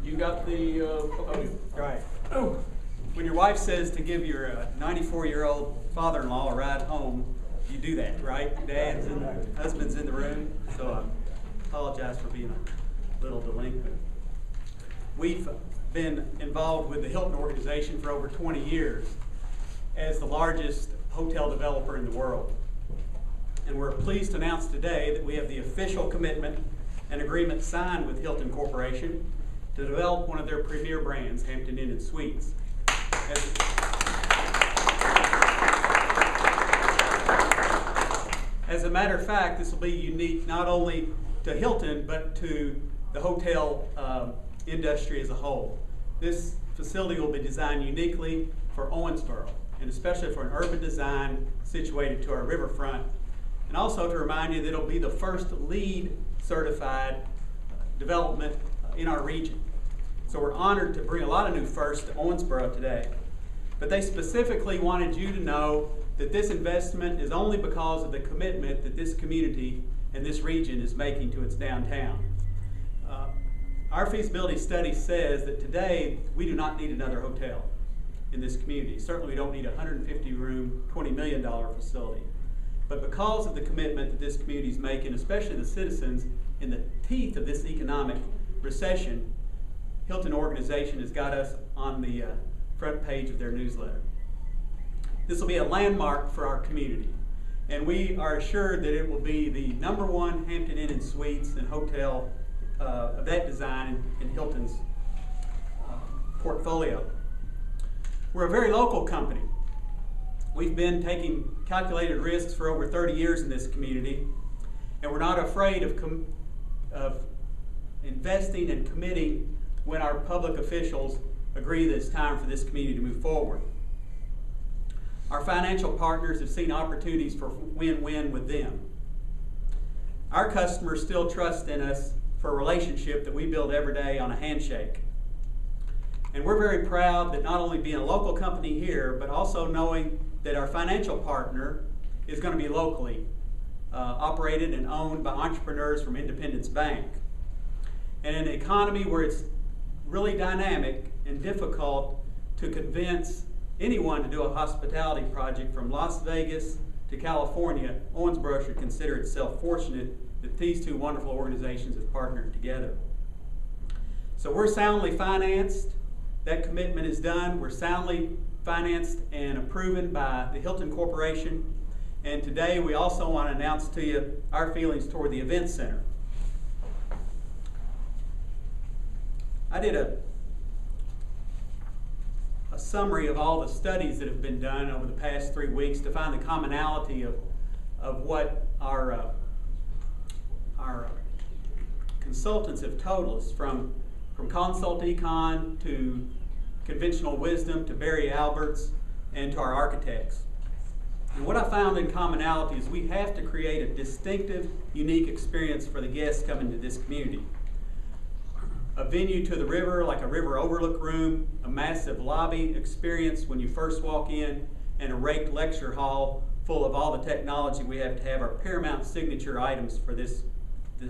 You got the podium. Right. Oh. When your wife says to give your 94-year-old father-in-law a ride home, you do that, right? Dad's and husband's in the room, so I apologize for being a little delinquent. We've been involved with the Hilton organization for over 20 years as the largest hotel developer in the world. And we're pleased to announce today that we have the official commitment and agreement signed with Hilton Corporation to develop one of their premier brands, Hampton Inn Suites. As a matter of fact, this will be unique not only to Hilton, but to the hotel industry as a whole. This facility will be designed uniquely for Owensboro, and especially for an urban design situated to our riverfront. And also to remind you that it'll be the first LEED certified development in our region. So we're honored to bring a lot of new firsts to Owensboro today. But they specifically wanted you to know that this investment is only because of the commitment that this community and this region is making to its downtown. Our feasibility study says that today we do not need another hotel in this community. Certainly we don't need a 150-room, $20 million facility. But because of the commitment that this community is making, especially the citizens in the teeth of this economic recession, Hilton organization has got us on the front page of their newsletter. This will be a landmark for our community, and we are assured that it will be the #1 Hampton Inn Suites and hotel of that design in Hilton's portfolio. We're a very local company. We've been taking calculated risks for over 30 years in this community, and we're not afraid of investing and committing when our public officials agree that it's time for this community to move forward. Our financial partners have seen opportunities for win-win with them. Our customers still trust in us for a relationship that we build every day on a handshake. And we're very proud that not only being a local company here, but also knowing that our financial partner is going to be locally operated and owned by entrepreneurs from Independence Bank. And in an economy where it's really dynamic and difficult to convince anyone to do a hospitality project from Las Vegas to California, Owensboro should consider itself fortunate that these two wonderful organizations have partnered together. So we're soundly financed. That commitment is done. We're soundly financed and approved by the Hilton Corporation. And today we also want to announce to you our feelings toward the Event Center. I did a summary of all the studies that have been done over the past 3 weeks to find the commonality of what our consultants have told us, from Consult Econ to Conventional Wisdom to Barry Alberts and to our architects. And what I found in commonality is we have to create a distinctive, unique experience for the guests coming to this community. A venue to the river, like a river overlook room, a massive lobby experience when you first walk in, and a raked lecture hall full of all the technology we have to have our paramount signature items for this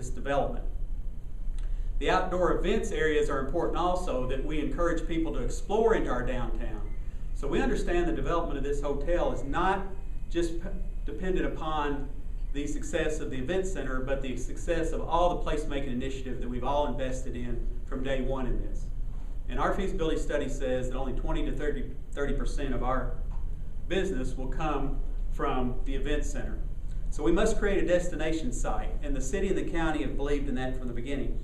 development. The outdoor events areas are important also, that we encourage people to explore into our downtown. So we understand the development of this hotel is not just dependent upon the success of the event center, but the success of all the placemaking initiative that we've all invested in from day one in this. And our feasibility study says that only 20 to 30% of our business will come from the event center. So we must create a destination site, and the city and the county have believed in that from the beginning.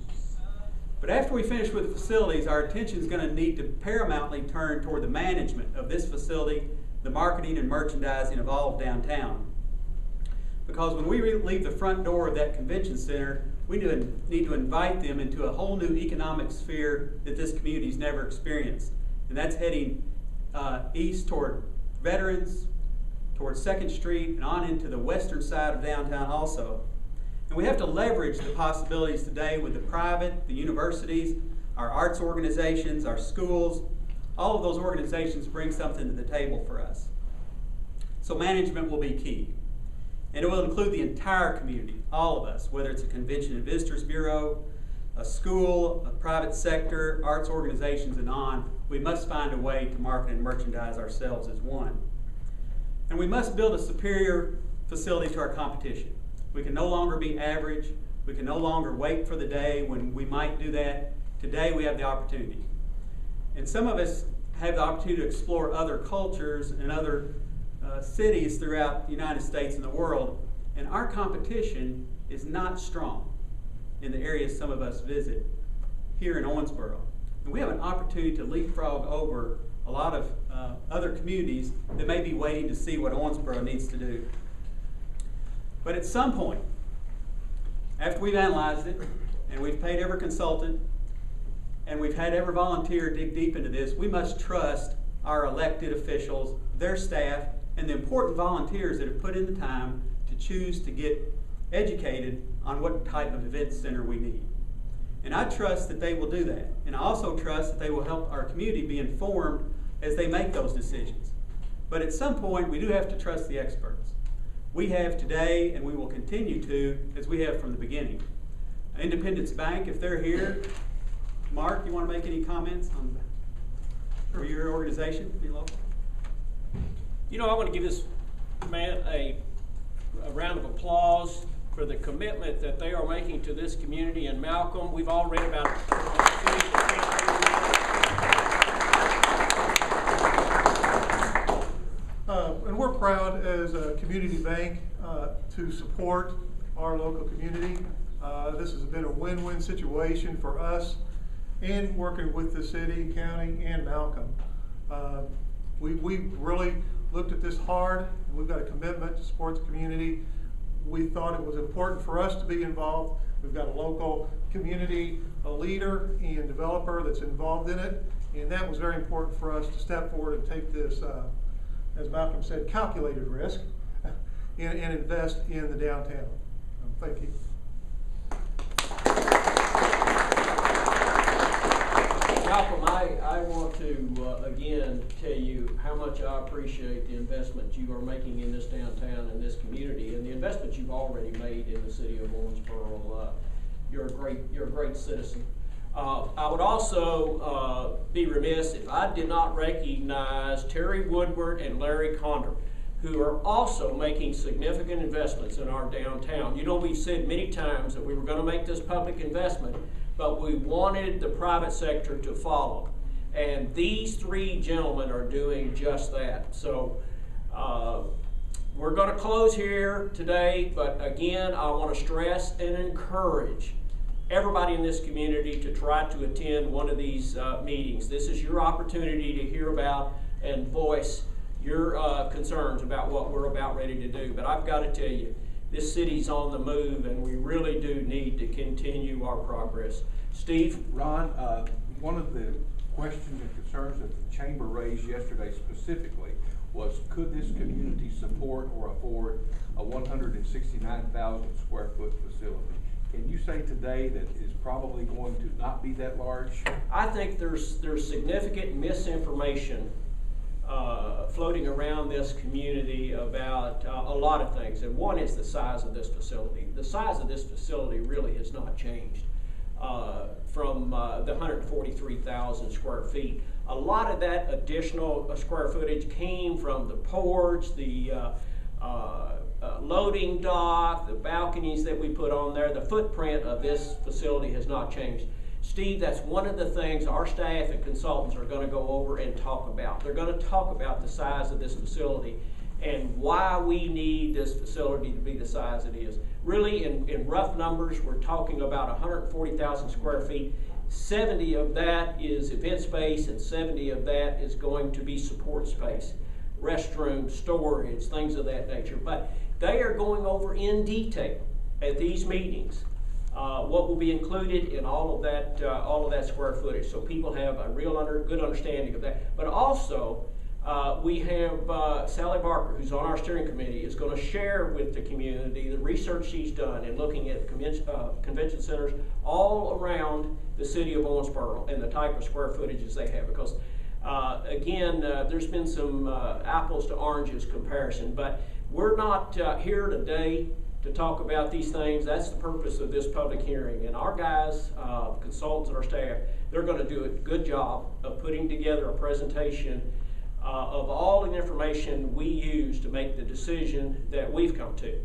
But after we finish with the facilities, our attention is going to need to paramountly turn toward the management of this facility, the marketing and merchandising of all of downtown. Because when we leave the front door of that convention center, we need to invite them into a whole new economic sphere that this community's never experienced. And that's heading east toward Veterans, towards 2nd Street, and on into the western side of downtown also. And we have to leverage the possibilities today with the private, the universities, our arts organizations, our schools. All of those organizations bring something to the table for us. So management will be key. And it will include the entire community, all of us, whether it's a Convention and Visitors Bureau, a school, a private sector, arts organizations, and on, we must find a way to market and merchandise ourselves as one. And we must build a superior facility to our competition. We can no longer be average. We can no longer wait for the day when we might do that. Today we have the opportunity. And some of us have the opportunity to explore other cultures and other cities throughout the United States and the world. And our competition is not strong in the areas some of us visit here in Owensboro. And we have an opportunity to leapfrog over a lot of other communities that may be waiting to see what Owensboro needs to do. But at some point, after we've analyzed it, and we've paid every consultant, and we've had every volunteer dig deep into this, we must trust our elected officials, their staff, and the important volunteers that have put in the time to choose to get educated on what type of event center we need. And I trust that they will do that. And I also trust that they will help our community be informed as they make those decisions. But at some point, we do have to trust the experts. We have today, and we will continue to, as we have from the beginning. Independence Bank, if they're here, Mark, you want to make any comments on for your organization, be local? You know, I want to give this man a round of applause for the commitment that they are making to this community. And Malcolm, we've all read about and we're proud as a community bank to support our local community. This has been a win-win situation for us and working with the city, county, and Malcolm. We really looked at this hard, and we've got a commitment to support the community. We thought it was important for us to be involved. We've got a local community, a leader and developer that's involved in it, and that was very important for us to step forward and take this, as Malcolm said, calculated risk and invest in the downtown. Thank you. Malcolm, I want to again tell you how much I appreciate the investment you are making in this downtown and this community, and the investment you've already made in the city of Owensboro. You're a great citizen. I would also be remiss if I did not recognize Terry Woodward and Larry Condor, who are also making significant investments in our downtown. You know, we've said many times that we were going to make this public investment, but we wanted the private sector to follow. And these three gentlemen are doing just that. So we're going to close here today, but again, I want to stress and encourage everybody in this community to try to attend one of these meetings. This is your opportunity to hear about and voice your concerns about what we're about ready to do. But I've got to tell you, this city's on the move, and we really do need to continue our progress. Steve? Ron, one of the questions and concerns that the Chamber raised yesterday specifically was, could this community support or afford a 169,000 square foot facility? Can you say today that it's probably going to not be that large? I think there's significant misinformation floating around this community about a lot of things, and one is the size of this facility. The size of this facility really has not changed from the 143,000 square feet. A lot of that additional square footage came from the porch, the loading dock, the balconies that we put on there. The footprint of this facility has not changed. Steve, that's one of the things our staff and consultants are going to go over and talk about. They're going to talk about the size of this facility and why we need this facility to be the size it is. Really, in rough numbers, we're talking about 140,000 square feet. 70 of that is event space, and 70 of that is going to be support space, restrooms, storage, things of that nature. But they are going over in detail at these meetings what will be included in all of that square footage, so people have a real good understanding of that. But also, we have Sally Barker, who's on our steering committee, is going to share with the community the research she's done in looking at convention centers all around the city of Owensboro and the type of square footages they have. Because again, there's been some apples to oranges comparison, but we're not here today to talk about these things. That's the purpose of this public hearing. And our guys, consultants and our staff, they're going to do a good job of putting together a presentation of all the information we use to make the decision that we've come to,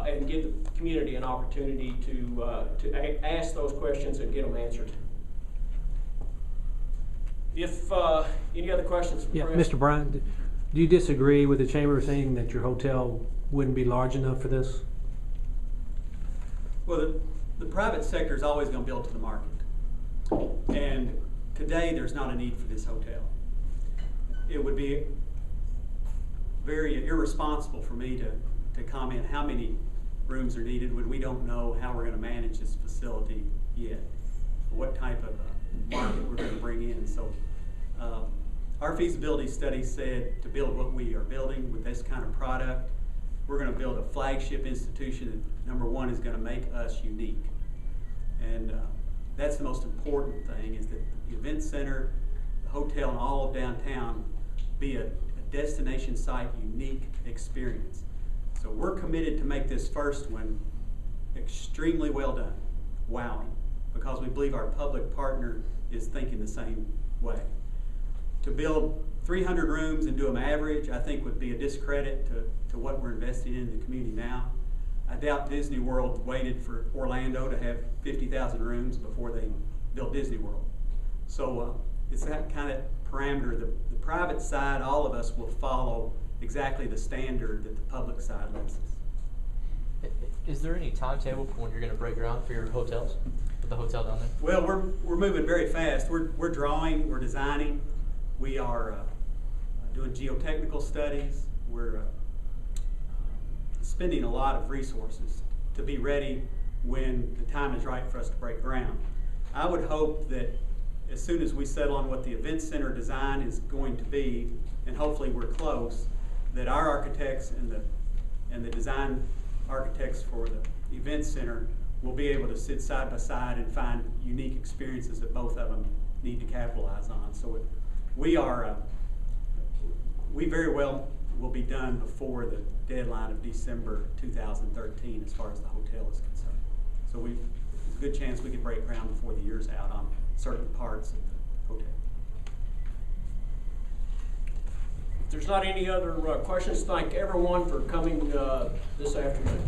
and give the community an opportunity to ask those questions and get them answered. If any other questions? Yeah, Chris? Mr. Bryant, do you disagree with the chamber saying that your hotel wouldn't be large enough for this? Well, the private sector is always going to build to the market. And today, there's not a need for this hotel. It would be very irresponsible for me to comment how many rooms are needed when we don't know how we're going to manage this facility yet, what type of market we're going to bring in. So our feasibility study said to build what we are building with this kind of product, we're going to build a flagship institution that, number one, is going to make us unique. And that's the most important thing, is that the event center, the hotel, and all of downtown be a destination site unique experience. So we're committed to make this first one extremely well done, wowing, because we believe our public partner is thinking the same way. To build 300 rooms and do them average, I think would be a discredit to what we're investing in the community now. I doubt Disney World waited for Orlando to have 50,000 rooms before they built Disney World. So it's that kind of parameter. The private side, all of us will follow exactly the standard that the public side lets us. Is there any timetable for when you're going to break ground for your hotels? For the hotel down there? Well, we're moving very fast. We're drawing, we're designing, we are doing geotechnical studies. We're spending a lot of resources to be ready when the time is right for us to break ground. I would hope that as soon as we settle on what the event center design is going to be, and hopefully we're close, that our architects and the design architects for the event center will be able to sit side by side and find unique experiences that both of them need to capitalize on. So we very well will be done before the deadline of December 2013 as far as the hotel is concerned. So there's a good chance we could break ground before the year's out on certain parts of the hotel. If there's not any other questions, thank everyone for coming this afternoon.